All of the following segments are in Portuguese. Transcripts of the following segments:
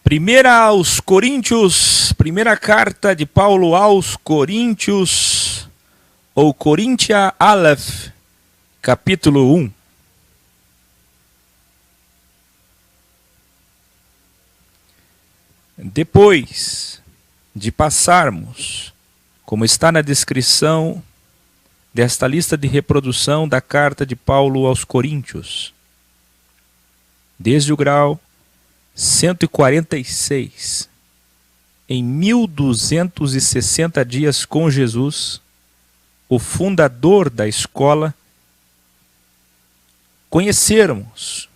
Primeira aos Coríntios, primeira carta de Paulo aos Coríntios, ou Coríntia Aleph, capítulo 1. Depois de passarmos, como está na descrição desta lista de reprodução da carta de Paulo aos Coríntios, desde o grau 146, em 1260 dias com Jesus, o fundador da escola, conhecermos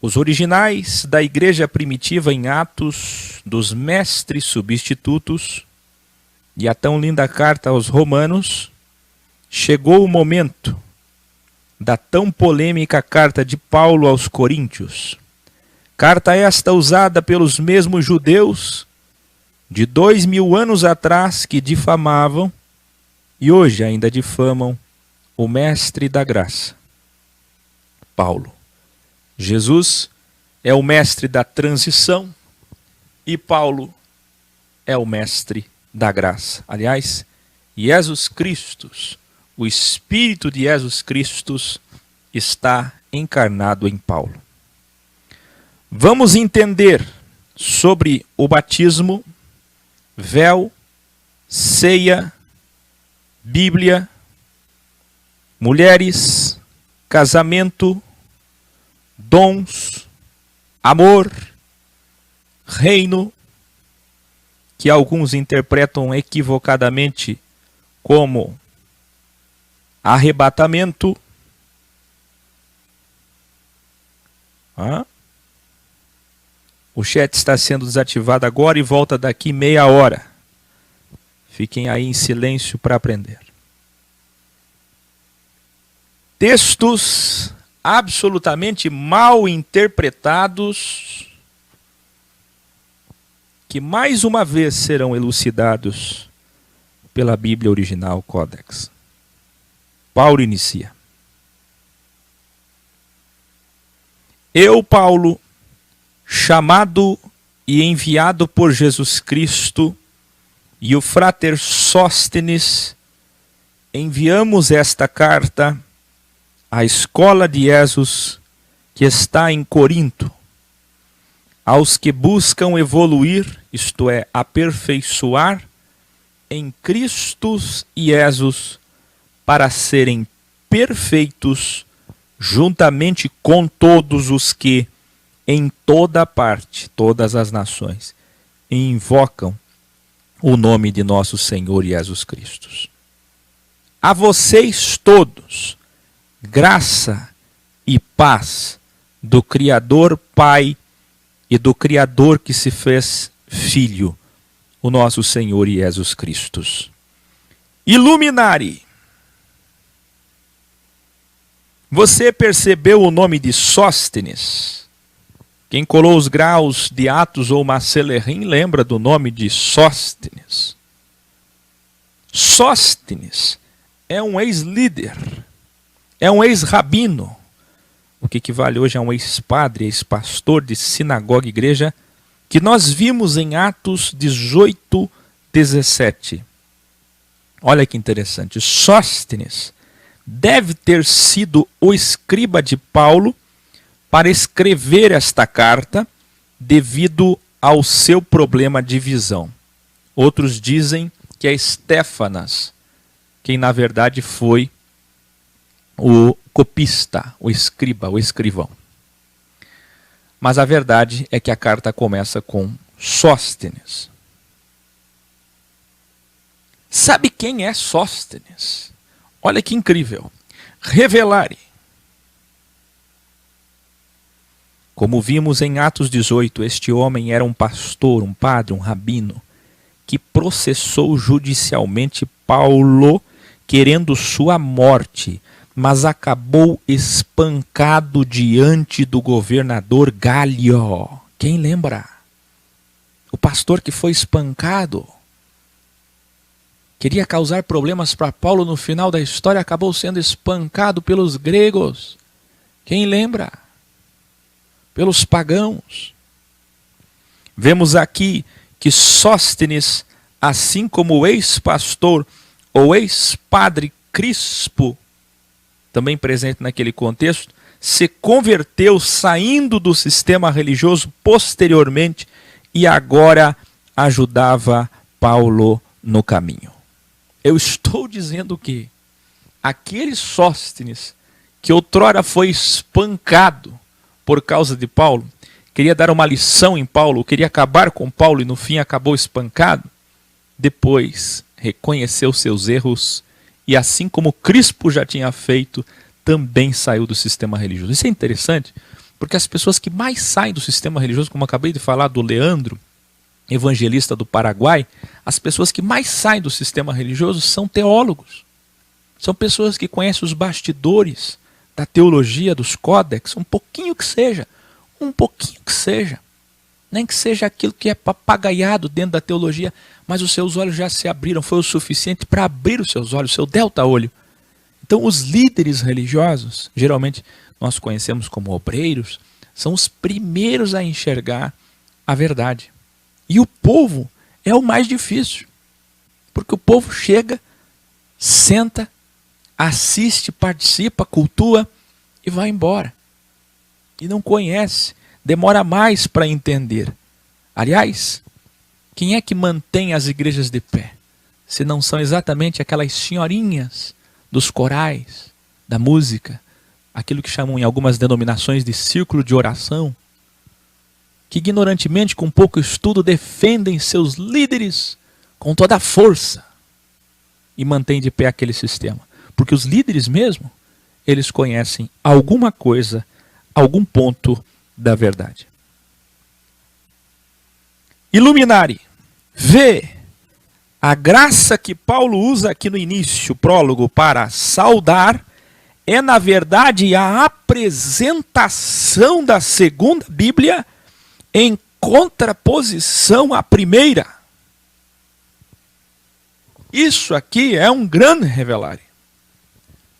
os originais da igreja primitiva em Atos dos mestres substitutos e a tão linda carta aos Romanos, chegou o momento da tão polêmica carta de Paulo aos Coríntios. Carta esta usada pelos mesmos judeus de 2000 anos atrás que difamavam e hoje ainda difamam o mestre da graça, Paulo. Jesus é o mestre da transição e Paulo é o mestre da graça. Aliás, Jesus Cristo, o Espírito de Jesus Cristo está encarnado em Paulo. Vamos entender sobre o batismo, véu, ceia, Bíblia, mulheres, casamento, dons, amor, reino, que alguns interpretam equivocadamente como arrebatamento. O chat está sendo desativado agora e volta daqui meia hora. Fiquem aí em silêncio para aprender. Textos absolutamente mal interpretados, que mais uma vez serão elucidados pela Bíblia original, Codex. Paulo inicia. Eu, Paulo, chamado e enviado por Jesus Cristo, e o frater Sóstenes, enviamos esta carta à escola de Jesus que está em Corinto, aos que buscam evoluir, isto é, aperfeiçoar, em Cristo e Jesus, para serem perfeitos, juntamente com todos os que, em toda parte, todas as nações, invocam o nome de nosso Senhor Jesus Cristo. A vocês todos, graça e paz do Criador Pai e do Criador que se fez Filho, o nosso Senhor Jesus Cristo. Iluminare. Você percebeu o nome de Sóstenes? Quem colou os graus de Atos ou Macelerim lembra do nome de Sóstenes. Sóstenes é um ex-líder, é um ex-rabino, o que equivale hoje a um ex-padre, ex-pastor de sinagoga e igreja, que nós vimos em Atos 18, 17. Olha que interessante. Sóstenes deve ter sido o escriba de Paulo para escrever esta carta devido ao seu problema de visão. Outros dizem que é Estéfanas, quem na verdade foi o copista, o escriba, o escrivão. Mas a verdade é que a carta começa com Sóstenes. Sabe quem é Sóstenes? Olha que incrível. Revelare. Como vimos em Atos 18, este homem era um pastor, um padre, um rabino, que processou judicialmente Paulo, querendo sua morte, mas acabou espancado diante do governador Gálio. Quem lembra? O pastor que foi espancado. Queria causar problemas para Paulo no final da história, acabou sendo espancado pelos gregos. Quem lembra? Pelos pagãos. Vemos aqui que Sóstenes, assim como o ex-pastor ou ex-padre Crispo, também presente naquele contexto, se converteu saindo do sistema religioso posteriormente e agora ajudava Paulo no caminho. Eu estou dizendo que aquele Sóstenes, que outrora foi espancado por causa de Paulo, queria dar uma lição em Paulo, queria acabar com Paulo e no fim acabou espancado, depois reconheceu seus erros e assim como Crispo já tinha feito, também saiu do sistema religioso. Isso é interessante, porque as pessoas que mais saem do sistema religioso, como eu acabei de falar do Leandro, evangelista do Paraguai, as pessoas que mais saem do sistema religioso são teólogos. São pessoas que conhecem os bastidores da teologia, dos códex, um pouquinho que seja, nem que seja aquilo que é papagaiado dentro da teologia, mas os seus olhos já se abriram, foi o suficiente para abrir os seus olhos, o seu delta-olho. Então os líderes religiosos, geralmente nós conhecemos como obreiros, são os primeiros a enxergar a verdade. E o povo é o mais difícil, porque o povo chega, senta, assiste, participa, cultua e vai embora. E não conhece, demora mais para entender. Aliás, quem é que mantém as igrejas de pé? Se não são exatamente aquelas senhorinhas dos corais, da música, aquilo que chamam em algumas denominações de círculo de oração, que ignorantemente, com pouco estudo, defendem seus líderes com toda a força e mantêm de pé aquele sistema. Porque os líderes mesmo, eles conhecem alguma coisa, algum ponto da verdade. Iluminare, vê a graça que Paulo usa aqui no início, prólogo, para saudar, é na verdade a apresentação da segunda Bíblia em contraposição à primeira. Isso aqui é um grande revelare.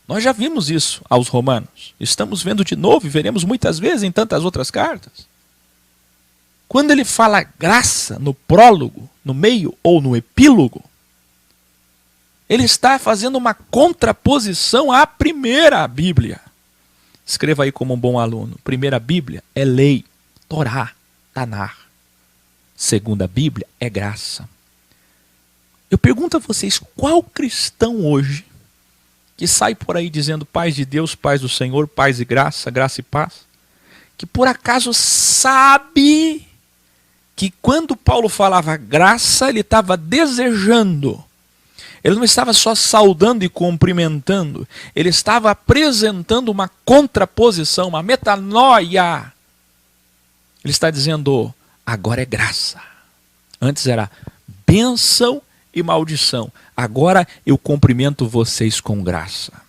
Nós já vimos isso aos romanos. Estamos vendo de novo e veremos muitas vezes em tantas outras cartas. Quando ele fala graça no prólogo, no meio ou no epílogo, ele está fazendo uma contraposição à primeira Bíblia. Escreva aí como um bom aluno. Primeira Bíblia é lei, Torá, Tanar. Segunda Bíblia é graça. Eu pergunto a vocês, qual cristão hoje que sai por aí dizendo paz de Deus, paz do Senhor, paz e graça, graça e paz, que por acaso sabe que quando Paulo falava graça, ele estava desejando, ele não estava só saudando e cumprimentando, ele estava apresentando uma contraposição, uma metanoia. Ele está dizendo, agora é graça. Antes era bênção e maldição. Agora eu cumprimento vocês com graça.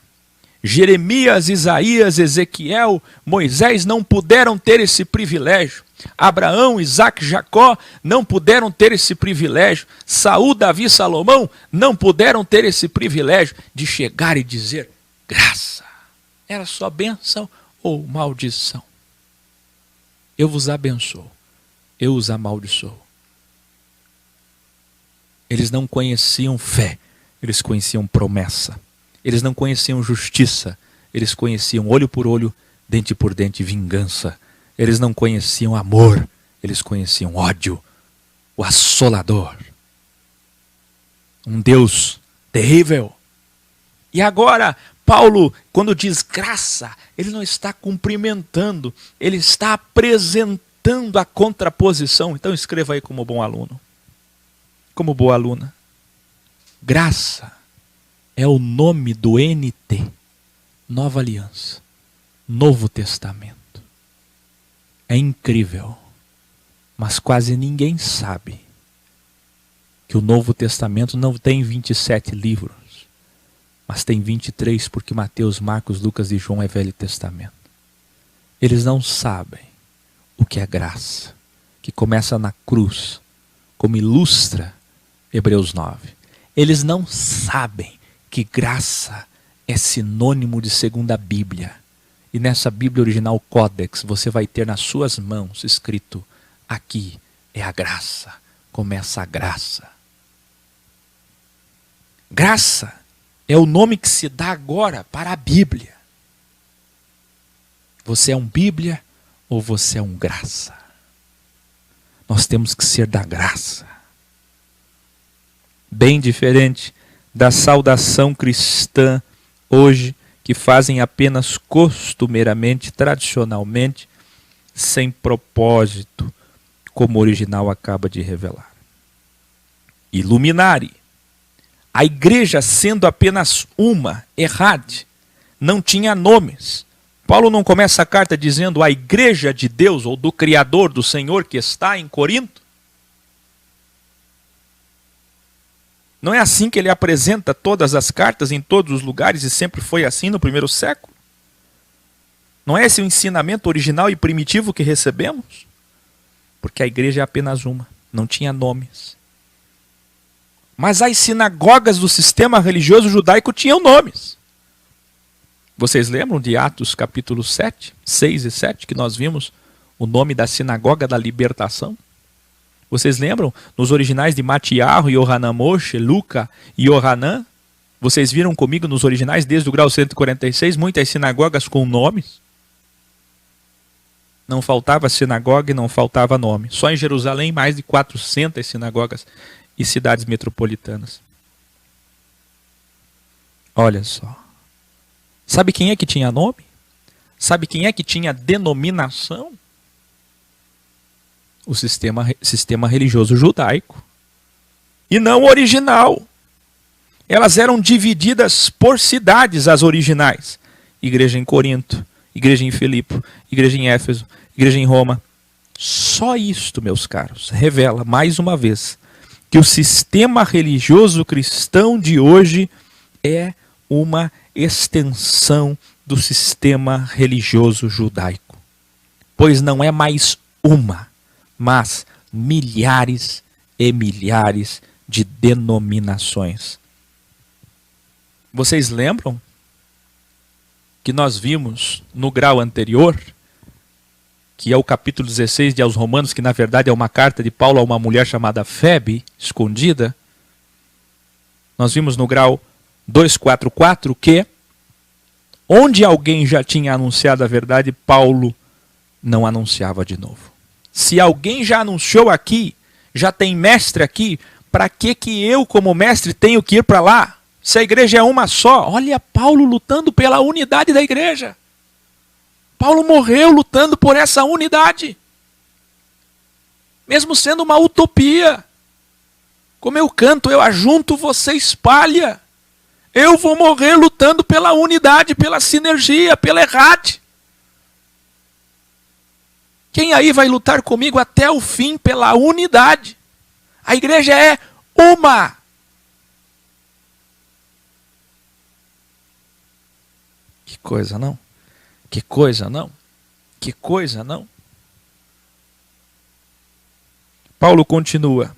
Jeremias, Isaías, Ezequiel, Moisés não puderam ter esse privilégio. Abraão, Isaac, Jacó não puderam ter esse privilégio. Saul, Davi, Salomão não puderam ter esse privilégio de chegar e dizer graça. Era só bênção ou maldição. Eu vos abençoo, eu os amaldiçoo. Eles não conheciam fé, eles conheciam promessa. Eles não conheciam justiça, eles conheciam olho por olho, dente por dente, vingança. Eles não conheciam amor, eles conheciam ódio, o assolador. Um Deus terrível. E agora, Paulo, quando diz graça, ele não está cumprimentando, ele está apresentando a contraposição. Então escreva aí como bom aluno, como boa aluna. Graça é o nome do NT, Nova Aliança, Novo Testamento. É incrível, mas quase ninguém sabe que o Novo Testamento não tem 27 livros, mas tem 23, porque Mateus, Marcos, Lucas e João é Velho Testamento. Eles não sabem o que é graça, que começa na cruz, como ilustra Hebreus 9. Eles não sabem que graça é sinônimo de segunda Bíblia. E nessa Bíblia original Codex, você vai ter nas suas mãos escrito aqui, é a graça. Começa a graça. Graça é o nome que se dá agora para a Bíblia. Você é um Bíblia ou você é um graça? Nós temos que ser da graça. Bem diferente da saudação cristã hoje, que fazem apenas costumeiramente, tradicionalmente, sem propósito, como o original acaba de revelar. Iluminare. A igreja sendo apenas uma, errade, não tinha nomes. Paulo não começa a carta dizendo a igreja de Deus ou do Criador, do Senhor que está em Corinto? Não é assim que ele apresenta todas as cartas em todos os lugares e sempre foi assim no primeiro século? Não é esse o ensinamento original e primitivo que recebemos? Porque a igreja é apenas uma, não tinha nomes. Mas as sinagogas do sistema religioso judaico tinham nomes. Vocês lembram de Atos capítulo 7, 6 e 7, que nós vimos o nome da sinagoga da libertação? Vocês lembram nos originais de Matiarro, Yohanan Moshe, Luca e Yohanan? Vocês viram comigo nos originais desde o grau 146 muitas sinagogas com nomes? Não faltava sinagoga e não faltava nome. Só em Jerusalém mais de 400 sinagogas e cidades metropolitanas. Olha só. Sabe quem é que tinha nome? Sabe quem é que tinha denominação? O sistema religioso judaico. E não o original. Elas eram divididas por cidades, as originais. Igreja em Corinto, igreja em Filipe, igreja em Éfeso, igreja em Roma. Só isto, meus caros, revela mais uma vez que o sistema religioso cristão de hoje é uma extensão do sistema religioso judaico. Pois não é mais uma, mas milhares e milhares de denominações. Vocês lembram que nós vimos no grau anterior, que é o capítulo 16 de aos Romanos, que na verdade é uma carta de Paulo a uma mulher chamada Febe, escondida? Nós vimos no grau 244 que, onde alguém já tinha anunciado a verdade, Paulo não anunciava de novo. Se alguém já anunciou aqui, já tem mestre aqui, para que eu como mestre tenho que ir para lá? Se a igreja é uma só, olha Paulo lutando pela unidade da igreja. Paulo morreu lutando por essa unidade. Mesmo sendo uma utopia. Como eu canto, eu ajunto, você espalha. Eu vou morrer lutando pela unidade, pela sinergia, pela errade. Quem aí vai lutar comigo até o fim pela unidade? A igreja é uma. Que coisa, não? Que coisa, não? Que coisa, não? Paulo continua.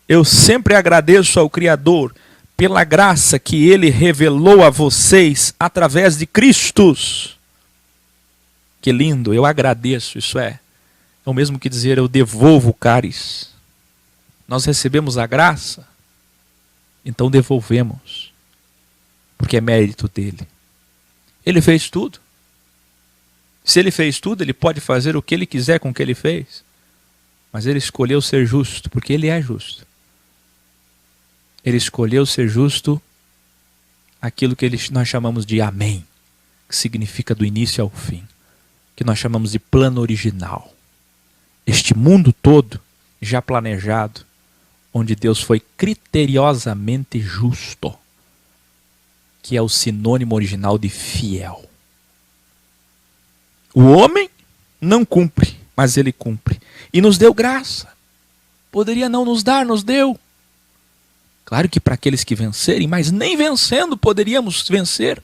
Eu sempre agradeço ao Criador pela graça que Ele revelou a vocês através de Cristo. Que lindo, eu agradeço, isso é o mesmo que dizer eu devolvo o cálice. Nós recebemos a graça, então devolvemos, porque é mérito dele. Ele fez tudo. Se ele fez tudo, ele pode fazer o que ele quiser com o que ele fez. Mas ele escolheu ser justo, porque ele é justo. Ele escolheu ser justo, aquilo que nós chamamos de amém, que significa do início ao fim, que nós chamamos de plano original. Este mundo todo já planejado, onde Deus foi criteriosamente justo, que é o sinônimo original de fiel. O homem não cumpre, mas ele cumpre. E nos deu graça. Poderia não nos dar, nos deu. Claro que para aqueles que vencerem, mas nem vencendo poderíamos vencer.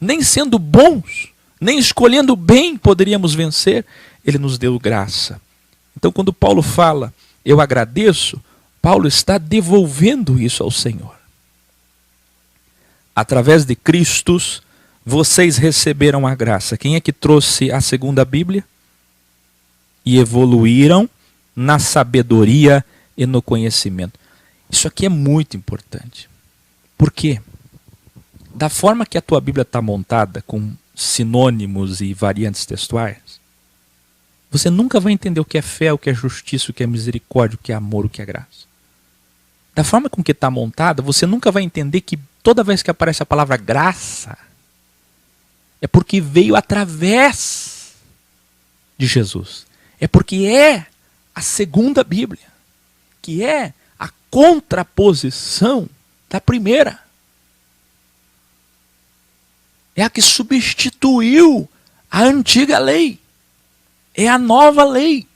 Nem sendo bons, nem escolhendo bem poderíamos vencer. Ele nos deu graça. Então quando Paulo fala, eu agradeço, Paulo está devolvendo isso ao Senhor. Através de Cristo, vocês receberam a graça. Quem é que trouxe a segunda Bíblia? E evoluíram na sabedoria e no conhecimento. Isso aqui é muito importante. Por quê? Da forma que a tua Bíblia está montada, com sinônimos e variantes textuais, você nunca vai entender o que é fé, o que é justiça, o que é misericórdia, o que é amor, o que é graça. Da forma com que está montada, você nunca vai entender que toda vez que aparece a palavra graça, é porque veio através de Jesus. É porque é a segunda Bíblia, que é a contraposição da primeira. É a que substituiu a antiga lei. É a nova lei.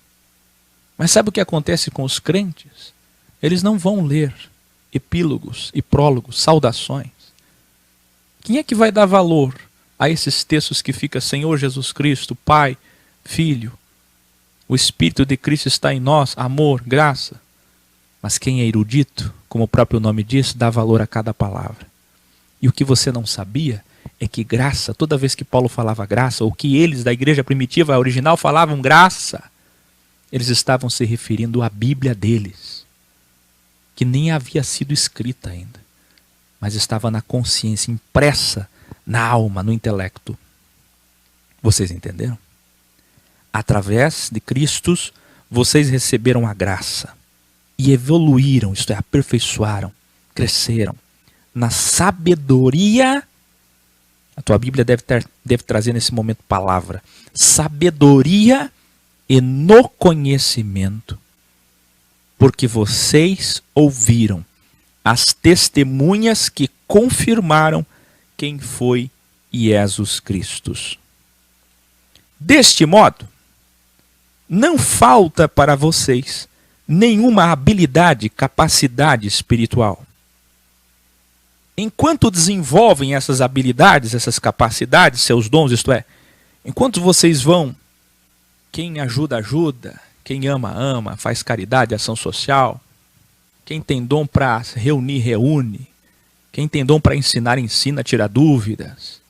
Mas sabe o que acontece com os crentes? Eles não vão ler epílogos e prólogos, saudações. Quem é que vai dar valor a esses textos que fica Senhor Jesus Cristo, Pai, Filho, o Espírito de Cristo está em nós, amor, graça? Mas quem é erudito, como o próprio nome diz, dá valor a cada palavra. E o que você não sabia é que graça, toda vez que Paulo falava graça, ou que eles da igreja primitiva, a original, falavam graça, eles estavam se referindo à Bíblia deles, que nem havia sido escrita ainda, mas estava na consciência, impressa na alma, no intelecto. Vocês entenderam? Através de Cristo, vocês receberam a graça e evoluíram, isto é, aperfeiçoaram, cresceram na sabedoria. A tua Bíblia deve trazer nesse momento palavra. Sabedoria e no conhecimento. Porque vocês ouviram as testemunhas que confirmaram quem foi Jesus Cristo. Deste modo, não falta para vocês nenhuma habilidade, capacidade espiritual. Enquanto desenvolvem essas habilidades, essas capacidades, seus dons, isto é, enquanto vocês vão, quem ajuda, ajuda, quem ama, ama, faz caridade, ação social, quem tem dom para reunir, reúne, quem tem dom para ensinar, ensina, tira dúvidas.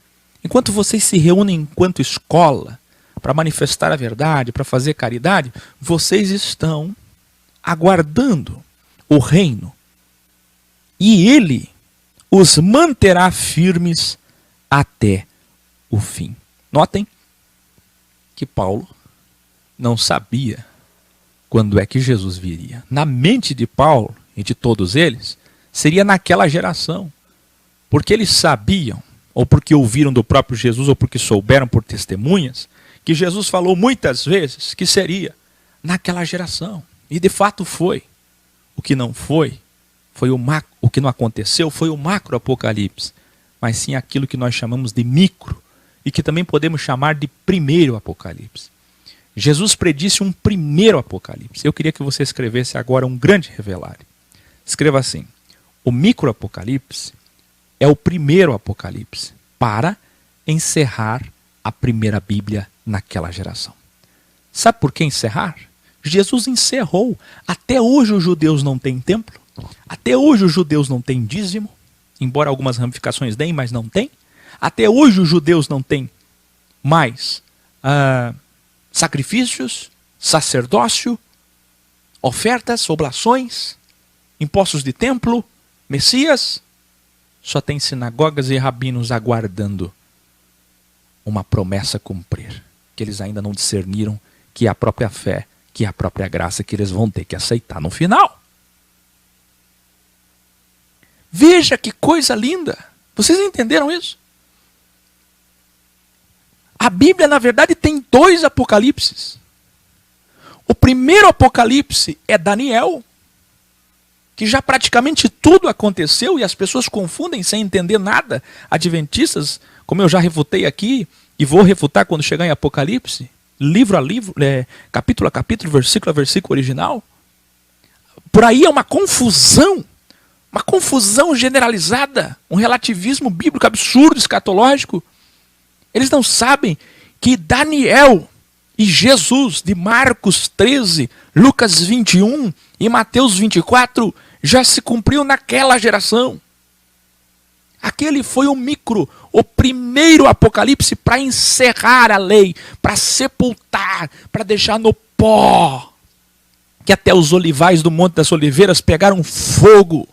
Enquanto vocês se reúnem enquanto escola, para manifestar a verdade, para fazer caridade, vocês estão aguardando o reino. E ele os manterá firmes até o fim. Notem que Paulo não sabia quando é que Jesus viria. Na mente de Paulo e de todos eles, seria naquela geração. Porque eles sabiam, ou porque ouviram do próprio Jesus, ou porque souberam por testemunhas, que Jesus falou muitas vezes que seria naquela geração. E de fato foi. O que não foi o que não aconteceu foi o macro apocalipse, mas sim aquilo que nós chamamos de micro, e que também podemos chamar de primeiro apocalipse. Jesus predisse um primeiro apocalipse. Eu queria que você escrevesse agora um grande revelário. Escreva assim: o micro apocalipse é o primeiro apocalipse para encerrar a primeira Bíblia naquela geração. Sabe por que encerrar? Jesus encerrou. Até hoje os judeus não têm templo. Até hoje os judeus não têm dízimo, embora algumas ramificações deem, mas não tem. Até hoje os judeus não têm mais sacrifícios, sacerdócio, ofertas, oblações, impostos de templo, Messias. Só tem sinagogas e rabinos aguardando uma promessa cumprir, que eles ainda não discerniram, que é a própria fé, que é a própria graça que eles vão ter que aceitar no final. Veja que coisa linda. Vocês entenderam isso? A Bíblia, na verdade, tem dois apocalipses. O primeiro apocalipse é Daniel, que já praticamente tudo aconteceu e as pessoas confundem sem entender nada. Adventistas, como eu já refutei aqui e vou refutar quando chegar em Apocalipse, livro a livro, capítulo a capítulo, versículo a versículo original. Por aí é uma confusão generalizada, um relativismo bíblico absurdo, escatológico. Eles não sabem que Daniel e Jesus, de Marcos 13, Lucas 21 e Mateus 24, já se cumpriu naquela geração. Aquele foi o primeiro apocalipse para encerrar a lei, para sepultar, para deixar no pó que até os olivais do Monte das Oliveiras pegaram fogo,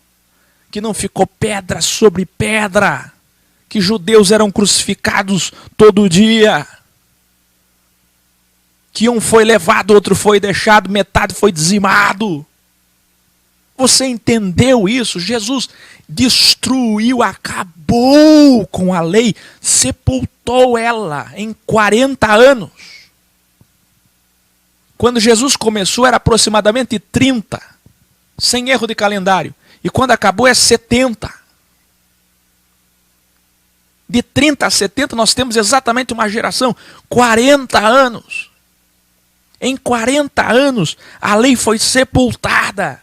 que não ficou pedra sobre pedra, que judeus eram crucificados todo dia, que um foi levado, outro foi deixado, metade foi dizimado. Você entendeu isso? Jesus destruiu, acabou com a lei, sepultou ela em 40 anos. Quando Jesus começou era aproximadamente 30, sem erro de calendário. E quando acabou é 70. De 30 a 70 nós temos exatamente uma geração, 40 anos. Em 40 anos a lei foi sepultada.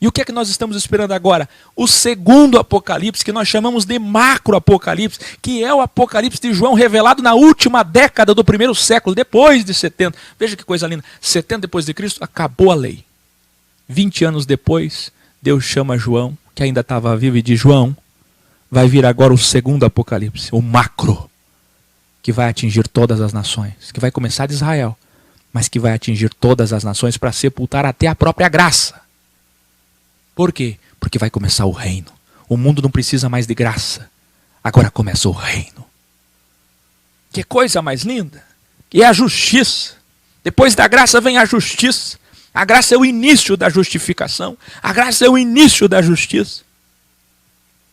E o que é que nós estamos esperando agora? O segundo Apocalipse, que nós chamamos de macro-apocalipse, que é o Apocalipse de João revelado na última década do primeiro século, depois de 70. Veja que coisa linda. 70 depois de Cristo, acabou a lei. 20 anos depois, Deus chama João, que ainda estava vivo, e diz: João, vai vir agora o segundo Apocalipse, o macro, que vai atingir todas as nações, que vai começar de Israel, mas que vai atingir todas as nações para sepultar até a própria graça. Por quê? Porque vai começar o reino. O mundo não precisa mais de graça. Agora começa o reino. Que coisa mais linda. Que é a justiça. Depois da graça vem a justiça. A graça é o início da justificação. A graça é o início da justiça.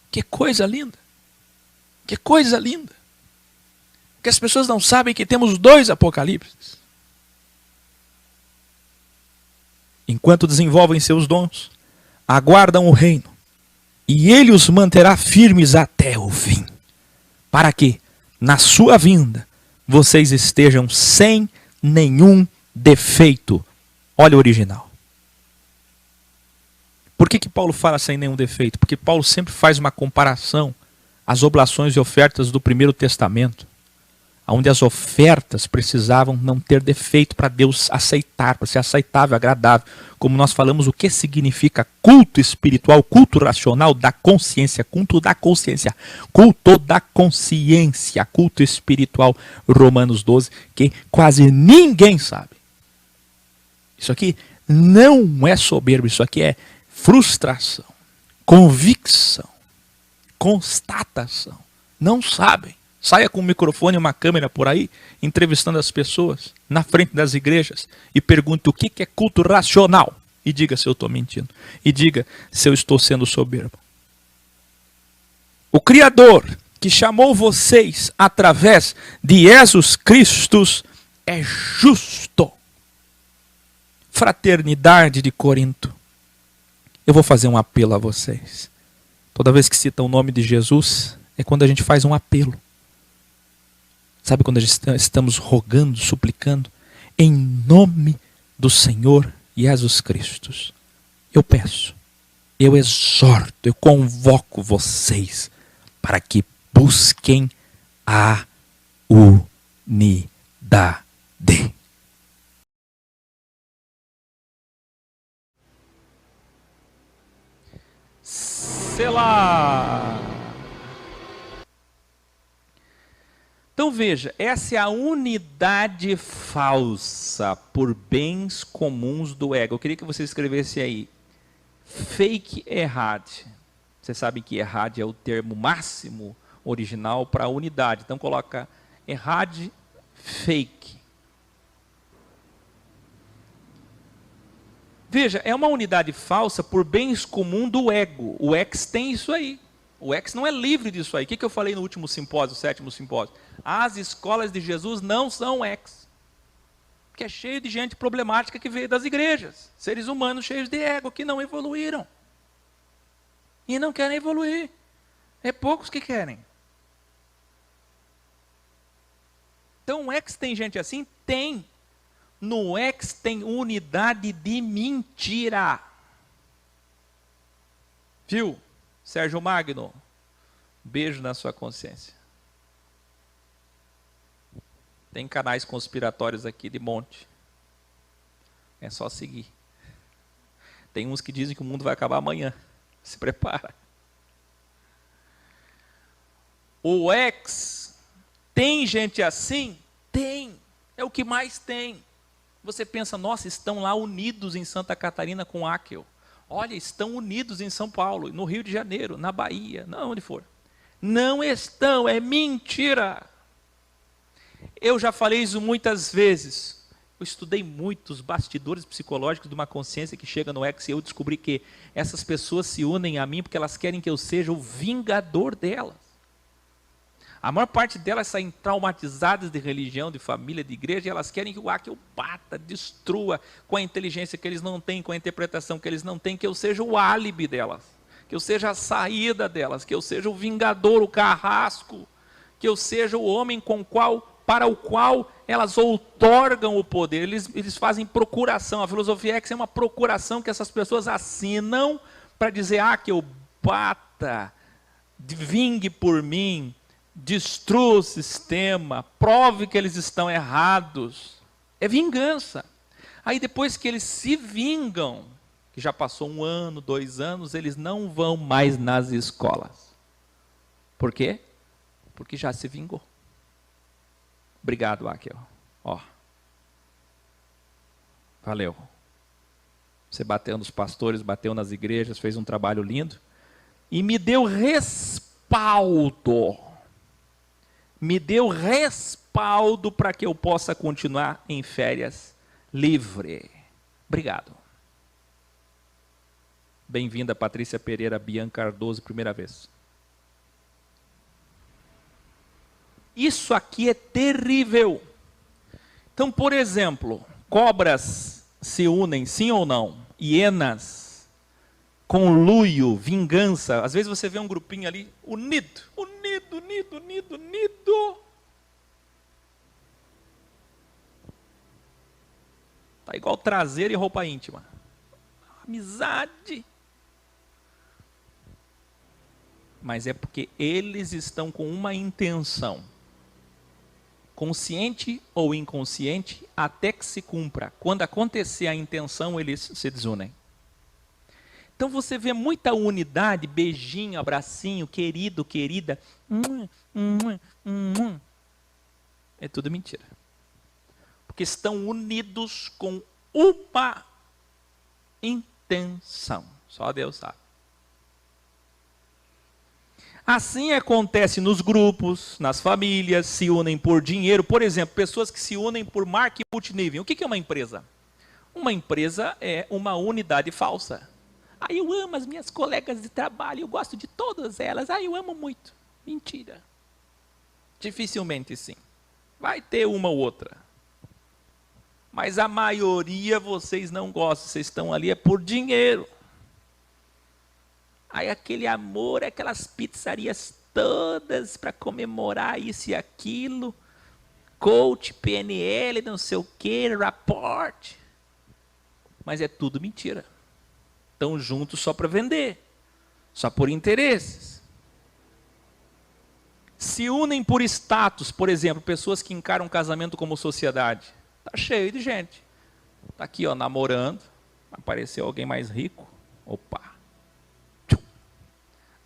Que coisa linda. Que coisa linda. Porque as pessoas não sabem que temos dois apocalipses. Enquanto desenvolvem seus dons, aguardam o reino, e ele os manterá firmes até o fim, para que, na sua vinda, vocês estejam sem nenhum defeito. Olha o original. Por que Paulo fala sem nenhum defeito? Porque Paulo sempre faz uma comparação às oblações e ofertas do Primeiro Testamento, onde as ofertas precisavam não ter defeito para Deus aceitar, para ser aceitável, agradável. Como nós falamos, o que significa culto espiritual, culto racional da consciência, culto da consciência, culto espiritual, Romanos 12, que quase ninguém sabe. Isso aqui não é soberbo, isso aqui é frustração, convicção, constatação. Não sabem. Saia com um microfone e uma câmera por aí, entrevistando as pessoas na frente das igrejas e pergunte o que é culto racional. E diga se eu estou mentindo. E diga se eu estou sendo soberbo. O Criador que chamou vocês através de Jesus Cristo é justo. Fraternidade de Corinto. Eu vou fazer um apelo a vocês. Toda vez que cita o nome de Jesus, é quando a gente faz um apelo. Sabe quando estamos rogando, suplicando, em nome do Senhor Jesus Cristo. Eu peço, eu exorto, eu convoco vocês para que busquem a unidade. Selá. Então veja, essa é a unidade falsa por bens comuns do ego. Eu queria que você escrevesse aí, fake errad. Vocês sabem que errad é o termo máximo original para unidade. Então coloca errad fake. Veja, é uma unidade falsa por bens comuns do ego. O ex tem isso aí. O ex não é livre disso aí. O que eu falei no último simpósio, o 7º simpósio? As escolas de Jesus não são ex. Porque é cheio de gente problemática que veio das igrejas. Seres humanos cheios de ego, que não evoluíram. E não querem evoluir. É poucos que querem. Então o ex tem gente assim? Tem. No ex tem unidade de mentira. Viu? Sérgio Magno, beijo na sua consciência. Tem canais conspiratórios aqui de monte. É só seguir. Tem uns que dizem que o mundo vai acabar amanhã. Se prepara. O ex, tem gente assim? Tem. É o que mais tem. Você pensa, nossa, estão lá unidos em Santa Catarina com Áquel. Olha, estão unidos em São Paulo, no Rio de Janeiro, na Bahia, não onde for. Não estão, é mentira. Eu já falei isso muitas vezes. Eu estudei muito os bastidores psicológicos de uma consciência que chega no X e eu descobri que essas pessoas se unem a mim porque elas querem que eu seja o vingador delas. A maior parte delas saem traumatizadas de religião, de família, de igreja, e elas querem que o Áquel bata, destrua, com a inteligência que eles não têm, com a interpretação que eles não têm, que eu seja o álibi delas, que eu seja a saída delas, que eu seja o vingador, o carrasco, que eu seja o homem para o qual elas outorgam o poder. Eles fazem procuração. A filosofia X é uma procuração que essas pessoas assinam para dizer, Áquel, bata, vingue por mim, destrua o sistema, prove que eles estão errados. É vingança. Aí depois que eles se vingam, que já passou 1 ano, 2 anos, eles não vão mais nas escolas. Por quê? Porque já se vingou. Obrigado, Áquel. Ó. Valeu. Você bateu nos pastores, bateu nas igrejas, fez um trabalho lindo. E me deu respaldo. Me deu respaldo para que eu possa continuar em férias livre. Obrigado. Bem-vinda, Patrícia Pereira Bianca Cardoso, primeira vez. Isso aqui é terrível. Então, por exemplo, cobras se unem, sim ou não? Hienas, conluio, vingança. Às vezes você vê um grupinho ali, unido. Tá igual traseiro e roupa íntima. Amizade. Mas é porque eles estão com uma intenção, consciente ou inconsciente, até que se cumpra. Quando acontecer a intenção, eles se desunem. Então você vê muita unidade, beijinho, abracinho, querido, querida. É tudo mentira. Porque estão unidos com uma intenção. Só Deus sabe. Assim acontece nos grupos, nas famílias, se unem por dinheiro. Por exemplo, pessoas que se unem por marca e multinível. O que é uma empresa? Uma empresa é uma unidade falsa. Eu amo as minhas colegas de trabalho, eu gosto de todas elas. Eu amo muito. Mentira. Dificilmente sim. Vai ter uma ou outra. Mas a maioria vocês não gostam, vocês estão ali é por dinheiro. Aí aquele amor, aquelas pizzarias todas para comemorar isso e aquilo. Coach, PNL, não sei o que, rapport. Mas é tudo mentira. Estão juntos só para vender. Só por interesses. Se unem por status, por exemplo, pessoas que encaram o casamento como sociedade. Está cheio de gente. Está aqui, ó, namorando. Apareceu alguém mais rico. Opa.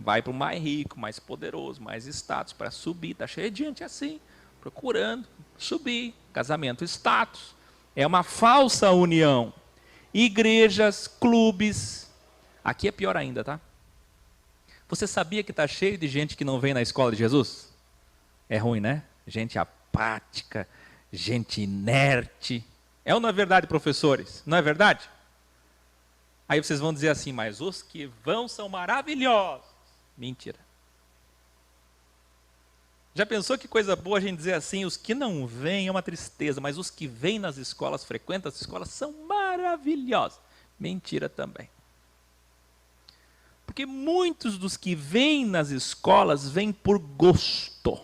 Vai para o mais rico, mais poderoso, mais status, para subir. Está cheio de gente assim, procurando subir. Casamento, status. É uma falsa união. Igrejas, clubes. Aqui é pior ainda, tá? Você sabia que está cheio de gente que não vem na escola de Jesus? É ruim, né? Gente apática, gente inerte. É ou não é verdade, professores? Não é verdade? Aí vocês vão dizer assim, mas os que vão são maravilhosos. Mentira. Já pensou que coisa boa a gente dizer assim, os que não vêm é uma tristeza, mas os que vêm nas escolas, frequentam as escolas, são maravilhosos. Mentira também. Porque muitos dos que vêm nas escolas vêm por gosto.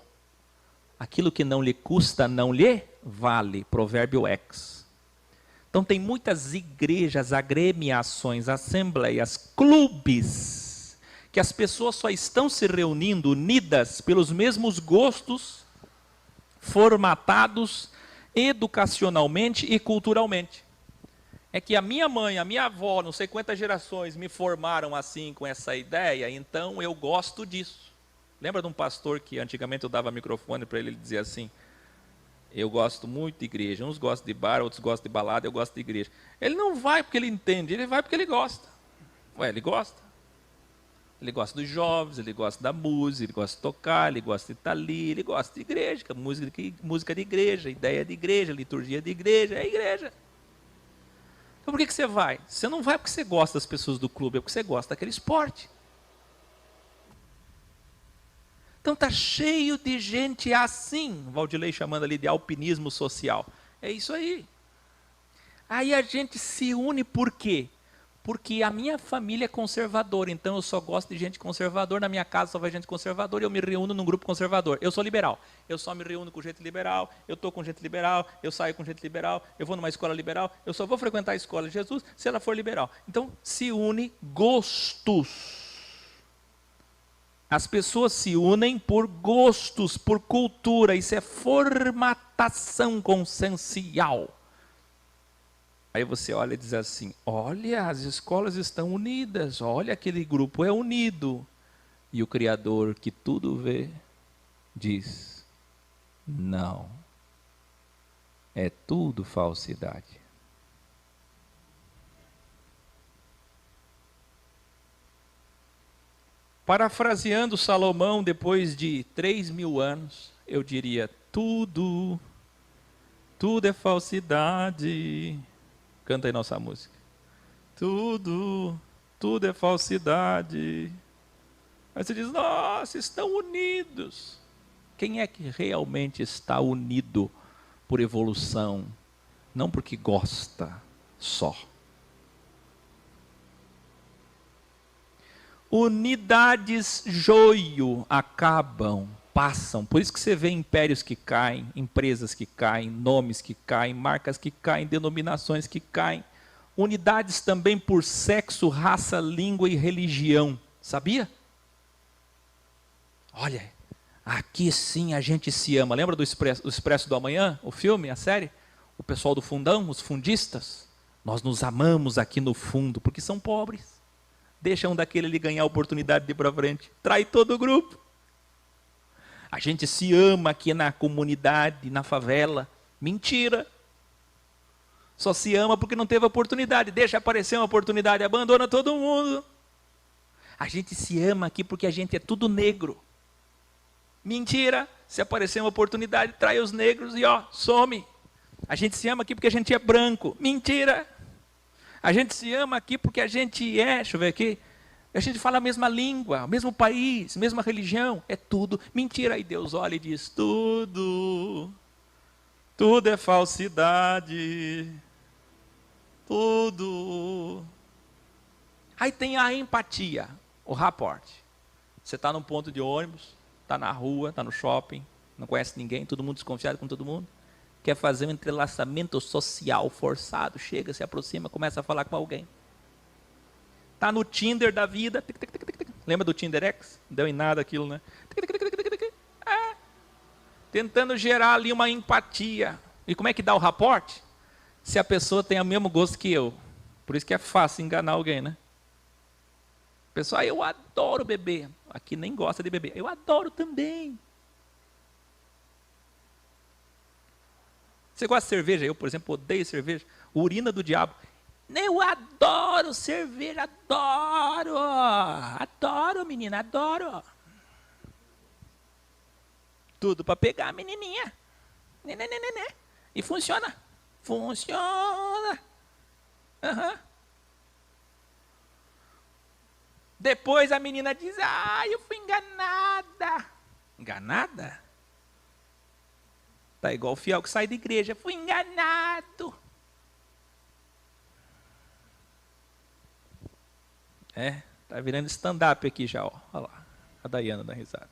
Aquilo que não lhe custa, não lhe vale. Provérbio X. Então tem muitas igrejas, agremiações, assembleias, clubes, que as pessoas só estão se reunindo unidas pelos mesmos gostos, formatados educacionalmente e culturalmente. É que a minha mãe, a minha avó, não sei quantas gerações me formaram assim, com essa ideia, então eu gosto disso. Lembra de um pastor que antigamente eu dava microfone para ele, ele dizia assim, Eu gosto muito de igreja. Uns gostam de bar, outros gostam de balada, eu gosto de igreja. Ele não vai porque ele entende, ele vai porque ele gosta. Ué, ele gosta. Ele gosta dos jovens, ele gosta da música, ele gosta de tocar, ele gosta de estar ali, ele gosta de igreja, música de igreja, ideia de igreja, liturgia de igreja, é igreja. Então por que você vai? Você não vai porque você gosta das pessoas do clube, é porque você gosta daquele esporte. Então está cheio de gente assim, o Valdilei chamando ali de alpinismo social. É isso aí. Aí a gente se une por quê? Porque a minha família é conservadora, então eu só gosto de gente conservadora, na minha casa só vai gente conservadora e eu me reúno num grupo conservador. Eu sou liberal, eu só me reúno com gente liberal, eu estou com gente liberal, eu saio com gente liberal, eu vou numa escola liberal, eu só vou frequentar a escola de Jesus se ela for liberal. Então se une gostos. As pessoas se unem por gostos, por cultura, isso é formatação consciencial. Aí você olha e diz assim, olha, as escolas estão unidas, olha, aquele grupo é unido. E o Criador que tudo vê, diz, não, é tudo falsidade. Parafraseando Salomão, depois de 3.000 anos, eu diria, tudo é falsidade. Canta aí nossa música. Tudo é falsidade. Aí você diz, nossa, estão unidos. Quem é que realmente está unido por evolução? Não porque gosta só. Unidades joio acabam, passam. Por isso que você vê impérios que caem, empresas que caem, nomes que caem, marcas que caem, denominações que caem. Unidades também por sexo, raça, língua e religião. Sabia? Olha, aqui sim a gente se ama. Lembra do Expresso do Amanhã? O filme, a série? O pessoal do fundão, os fundistas? Nós nos amamos aqui no fundo, porque são pobres. Deixa um daquele ali ganhar a oportunidade de ir para frente. Trai todo o grupo. A gente se ama aqui na comunidade, na favela. Mentira. Só se ama porque não teve oportunidade. Deixa aparecer uma oportunidade, abandona todo mundo. A gente se ama aqui porque a gente é tudo negro. Mentira. Se aparecer uma oportunidade, trai os negros e ó, some. A gente se ama aqui porque a gente é branco. Mentira. A gente se ama aqui porque a gente é, deixa eu ver aqui, a gente fala a mesma língua, o mesmo país, mesma religião, é tudo mentira. Aí Deus olha e diz, tudo é falsidade, tudo. Aí tem a empatia, o rapport. Você está num ponto de ônibus, está na rua, está no shopping, não conhece ninguém, todo mundo desconfiado com todo mundo. Quer fazer um entrelaçamento social forçado, chega, se aproxima, começa a falar com alguém. Está no Tinder da vida, lembra do Tinder X? Não deu em nada aquilo, né? Tentando gerar ali uma empatia. E como é que dá o rapport? Se a pessoa tem o mesmo gosto que eu. Por isso que é fácil enganar alguém, né? Pessoal, eu adoro beber. Aqui nem gosta de beber. Eu adoro também. Você gosta de cerveja? Eu, por exemplo, odeio cerveja. Urina do diabo. Eu adoro cerveja, adoro. Adoro, menina, adoro. Tudo para pegar a menininha. E funciona. Funciona. Uhum. Depois a menina diz, eu fui enganada. Enganada? Tá igual o fiel que sai da igreja. Fui enganado. Tá virando stand-up aqui já, ó. Olha lá, a Daiana dá risada.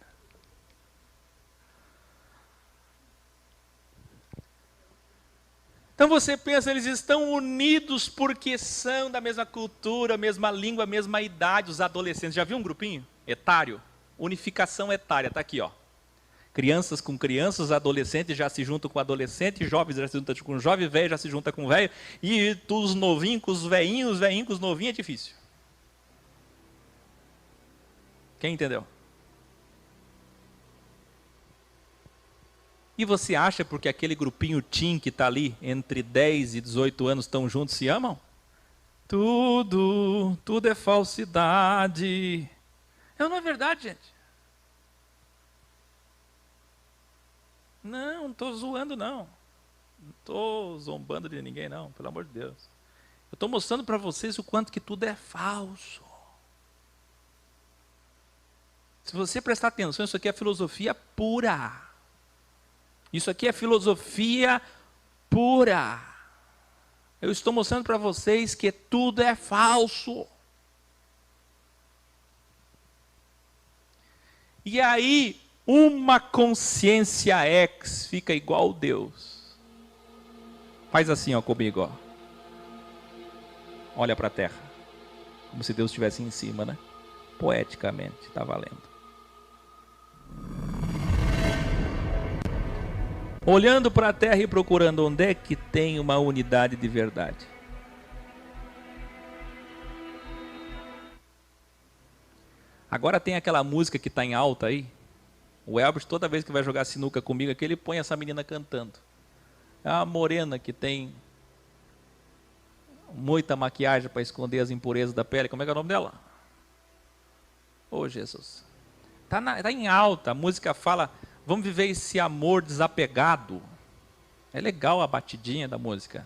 Então você pensa, eles estão unidos porque são da mesma cultura, mesma língua, mesma idade, os adolescentes. Já viu um grupinho etário? Unificação etária, tá aqui, ó. Crianças com crianças, adolescentes já se juntam com adolescentes, jovens já se juntam com jovem, velho já se junta com velho, e os novinhos com os velhinhos, velhinhos com os novinhos é difícil. Quem entendeu? E você acha porque aquele grupinho teen que está ali, entre 10 e 18 anos, estão juntos, se amam? Tudo é falsidade. Não é verdade, gente. Não estou zoando, não. Não estou zombando de ninguém, não, pelo amor de Deus. Eu estou mostrando para vocês o quanto que tudo é falso. Se você prestar atenção, isso aqui é filosofia pura. Isso aqui é filosofia pura. Eu estou mostrando para vocês que tudo é falso. E aí, uma consciência ex fica igual Deus. Faz assim, ó, comigo, ó. Olha para a terra. Como se Deus estivesse em cima, né? Poeticamente, está valendo. Olhando para a terra e procurando onde é que tem uma unidade de verdade. Agora tem aquela música que está em alta aí. O Elvis, toda vez que vai jogar sinuca comigo aqui, ele põe essa menina cantando. É uma morena que tem muita maquiagem para esconder as impurezas da pele. Como é que é o nome dela? Oh, Jesus. Tá em alta. A música fala, vamos viver esse amor desapegado. É legal a batidinha da música.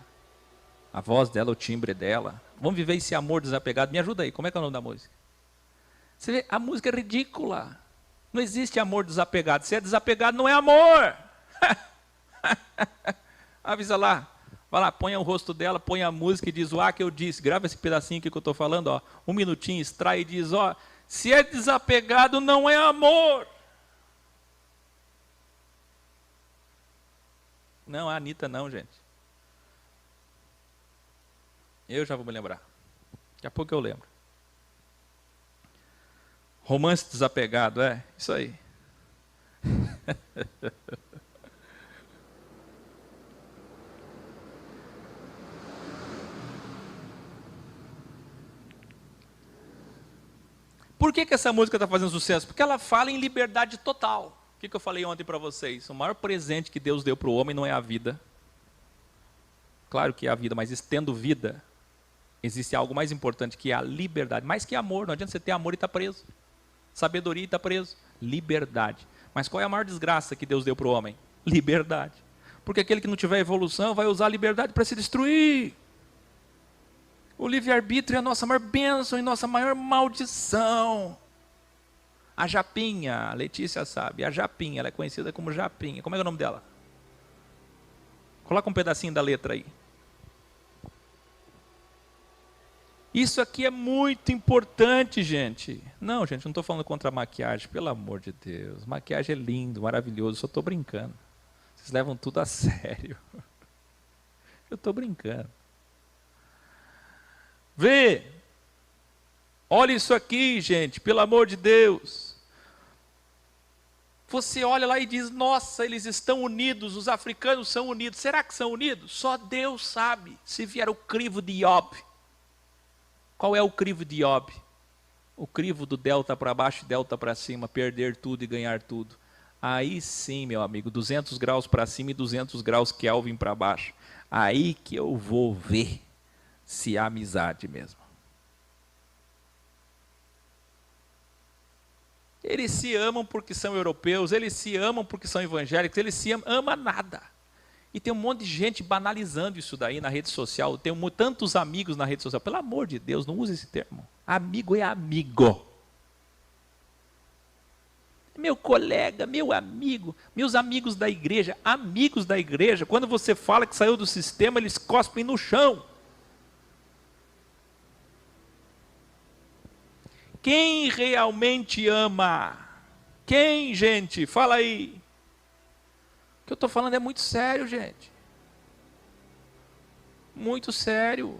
A voz dela, o timbre dela. Vamos viver esse amor desapegado. Me ajuda aí, como é que é o nome da música? Você vê, a música é ridícula. Não existe amor desapegado. Se é desapegado, não é amor. Avisa lá. Vai lá, põe o rosto dela, põe a música e diz, o que eu disse. Grava esse pedacinho aqui que eu estou falando, ó. 1 minutinho, extrai e diz, ó. Se é desapegado, não é amor. Não, a Anitta não, gente. Eu já vou me lembrar. Daqui a pouco eu lembro. Romance desapegado, isso aí. Por que essa música está fazendo sucesso? Porque ela fala em liberdade total. O que eu falei ontem para vocês? O maior presente que Deus deu para o homem não é a vida. Claro que é a vida, mas tendo vida, existe algo mais importante que é a liberdade. Mais que amor, não adianta você ter amor e estar preso. Sabedoria e estar preso. Liberdade. Mas qual é a maior desgraça que Deus deu para o homem? Liberdade. Porque aquele que não tiver evolução vai usar a liberdade para se destruir. O livre-arbítrio é a nossa maior bênção e nossa maior maldição. A Japinha, a Letícia sabe, a Japinha, ela é conhecida como Japinha. Como é o nome dela? Coloca um pedacinho da letra aí. Isso aqui é muito importante, gente. Não, gente, não estou falando contra a maquiagem, pelo amor de Deus. Maquiagem é lindo, maravilhoso, só estou brincando. Vocês levam tudo a sério. Eu estou brincando. Vê, olha isso aqui, gente, pelo amor de Deus. Você olha lá e diz, nossa, eles estão unidos, os africanos são unidos. Será que são unidos? Só Deus sabe. Se vier o crivo de Iob. Qual é o crivo de Iob? O crivo do delta para baixo e delta para cima, perder tudo e ganhar tudo. Aí sim, meu amigo, 200 graus para cima e 200 graus Kelvin para baixo. Aí que eu vou ver se há amizade mesmo. Eles se amam porque são europeus, eles se amam porque são evangélicos, eles se amam nada. E tem um monte de gente banalizando isso daí na rede social. Tem tantos amigos na rede social. Pelo amor de Deus, não use esse termo. Amigo é amigo. Meu colega, meu amigo, meus amigos da igreja. Amigos da igreja, quando você fala que saiu do sistema, eles cospem no chão. Quem realmente ama? Quem, gente? Fala aí. O que eu estou falando é muito sério, gente. Muito sério.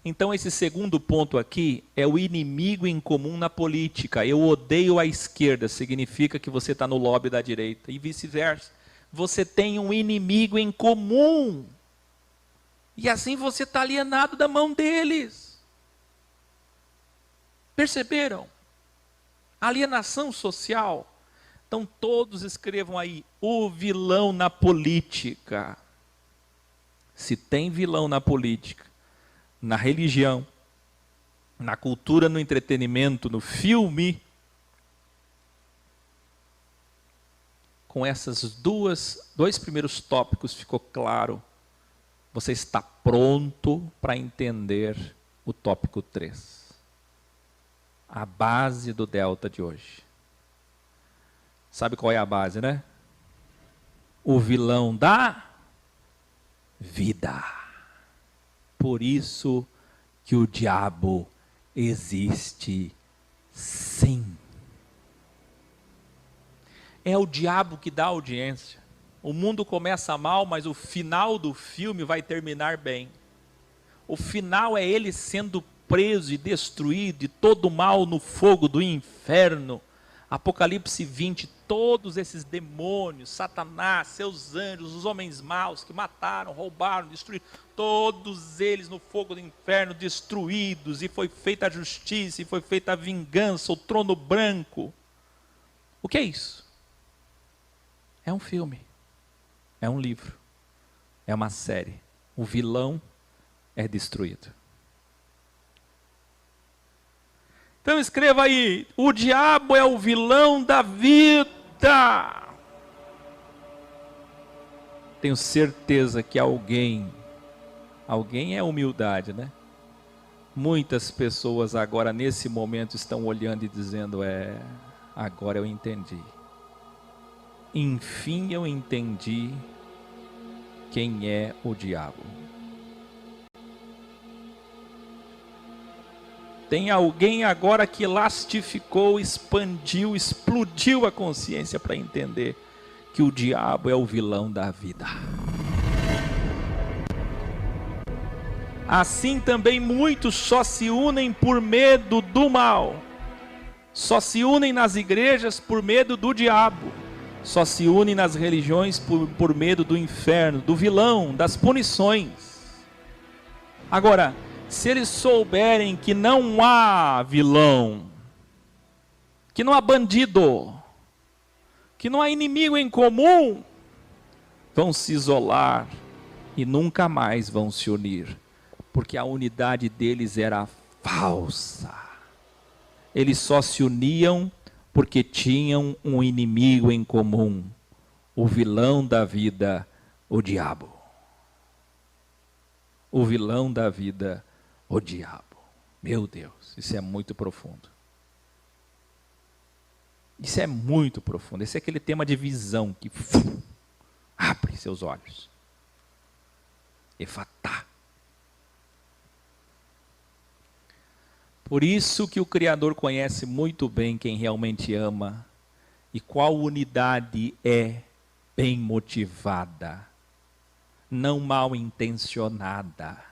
Então esse segundo ponto aqui é o inimigo em comum na política. Eu odeio a esquerda, significa que você está no lobby da direita. E vice-versa. Você tem um inimigo em comum. E assim você está alienado da mão deles. Perceberam? Alienação social. Então todos escrevam aí, o vilão na política. Se tem vilão na política, na religião, na cultura, no entretenimento, no filme, com essas dois primeiros tópicos ficou claro. Você está pronto para entender o tópico 3. A base do Delta de hoje. Sabe qual é a base, né? O vilão da vida. Por isso que o diabo existe sim. É o diabo que dá audiência. O mundo começa mal, mas o final do filme vai terminar bem. O final é ele sendo preso e destruído, e todo o mal no fogo do inferno. Apocalipse 20, todos esses demônios, Satanás, seus anjos, os homens maus que mataram, roubaram, destruíram, todos eles no fogo do inferno destruídos, e foi feita a justiça, e foi feita a vingança, o trono branco. O que é isso? É um filme, é um livro, é uma série. O vilão é destruído. Então escreva aí, o diabo é o vilão da vida. Tenho certeza que alguém é humildade, né? Muitas pessoas agora nesse momento estão olhando e dizendo, agora eu entendi. Enfim eu entendi quem é o diabo. Tem alguém agora que lastificou, expandiu, explodiu a consciência para entender que o diabo é o vilão da vida. Assim também muitos só se unem por medo do mal. Só se unem nas igrejas por medo do diabo. Só se unem nas religiões por medo do inferno, do vilão, das punições. Agora, se eles souberem que não há vilão, que não há bandido, que não há inimigo em comum, vão se isolar e nunca mais vão se unir, porque a unidade deles era falsa. Eles só se uniam porque tinham um inimigo em comum, o vilão da vida, o diabo. O vilão da vida, o diabo. Meu Deus, isso é muito profundo. Isso é muito profundo. Esse é aquele tema de visão que abre seus olhos. Efatá. Por isso que o Criador conhece muito bem quem realmente ama e qual unidade é bem motivada, não mal intencionada.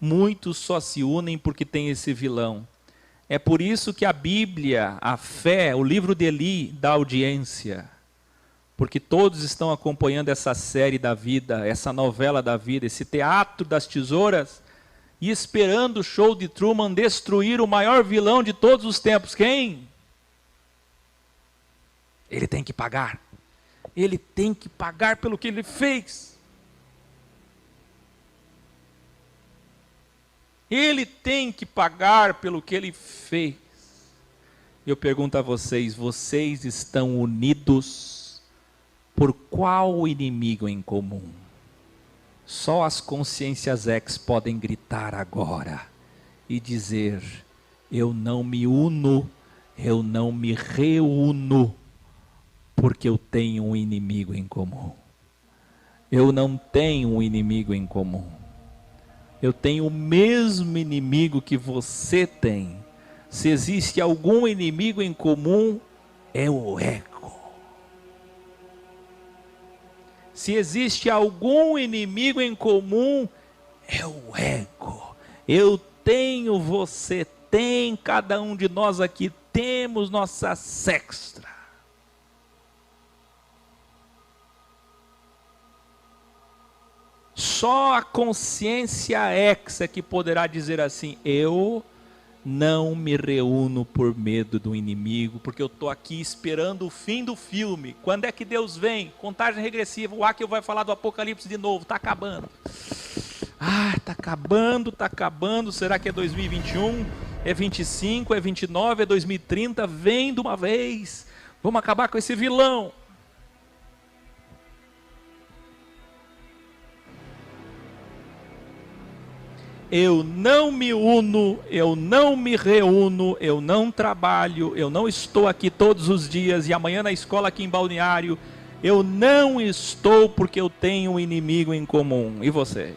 Muitos só se unem porque tem esse vilão. É por isso que a Bíblia, a fé, o livro de Eli dá audiência. Porque todos estão acompanhando essa série da vida, essa novela da vida, esse teatro das tesouras, e esperando o show de Truman destruir o maior vilão de todos os tempos. Quem? Ele tem que pagar. Ele tem que pagar pelo que ele fez. Ele tem que pagar pelo que ele fez. Eu pergunto a vocês, vocês estão unidos por qual inimigo em comum? Só as consciências ex podem gritar agora e dizer, eu não me uno, eu não me reúno, porque eu tenho um inimigo em comum. Eu não tenho um inimigo em comum. Eu tenho o mesmo inimigo que você tem. Se existe algum inimigo em comum, é o ego. Se existe algum inimigo em comum, é o ego. Eu tenho, você tem, cada um de nós aqui temos nossa sextra. Só a consciência exa que poderá dizer assim, eu Não me reúno por medo do inimigo, porque eu estou aqui esperando o fim do filme. Quando é que Deus vem? Contagem regressiva. O Akel vai falar do Apocalipse de novo. Está acabando. Está acabando, está acabando. Será que é 2021? É 25? É 29? É 2030? Vem de uma vez. Vamos acabar com esse vilão. Eu não me uno, eu não me reúno, eu não trabalho, eu não estou aqui todos os dias e amanhã na escola aqui em Balneário. Eu não estou porque eu tenho um inimigo em comum. E você?